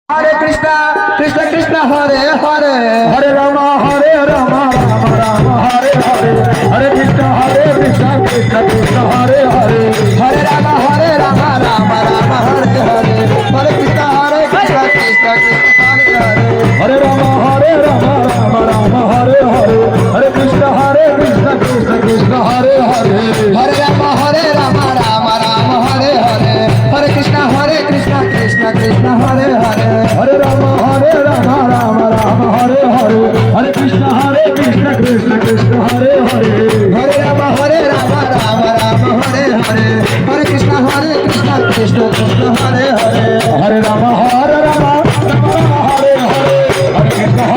Hare Krishna, Krishna Krishna Hare Hare, Hare Rama Rama Rama Hare Hare, Hare Krishna Krishna Krishna Hare Hare, Hare Rama Rama Rama Hare Hare, Hare Krishna Krishna Krishna Hare Hare, Hare Rama Rama Rama Hare Hare, Hare Krishna Krishna Krishna Hare Hare, Hare Rama Rama Rama Hare Hare, Hare Krishna Krishna Krishna Hare Hare, Hare Rama Rama Rama Hare Hare, Hare Krishna Krishna Krishna Hare Hare, Hare Rama Rama Rama Hare Hare, Hare Krishna Krishna Krishna Hare Hare, Hare Rama Hare Hare, Hare Krishna Krishna Hare Hare, Hare Rama Rama Hare Hare, Hare Krishna Krishna Krishna Hare Hare, Hare Rama Rama Hare Hare, Hare Krishna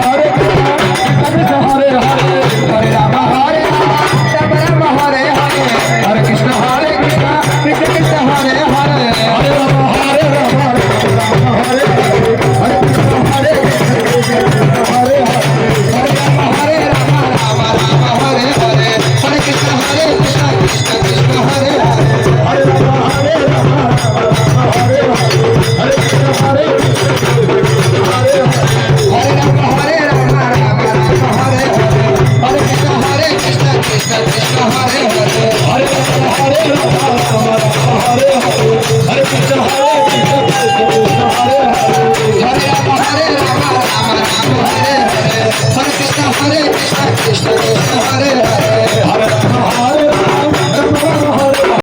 Krishna Hare Hare, Hare Rama Rama Hare Hare, Hare Krishna Krishna Krishna Hare Hare, Hare Rama Rama Hare Hare, Hare Krishna Krishna Hare Hare, Hare Rama Rama Hare Hare, Hare Krishna Krishna Krishna Hare Hare, Hare Rama Rama Hare Hare, Hare Krishna Krishna Hare Hare, Hare Rama Rama Hare Hare, Hare Krishna Krishna Krishna Hare Hare, Hare Rama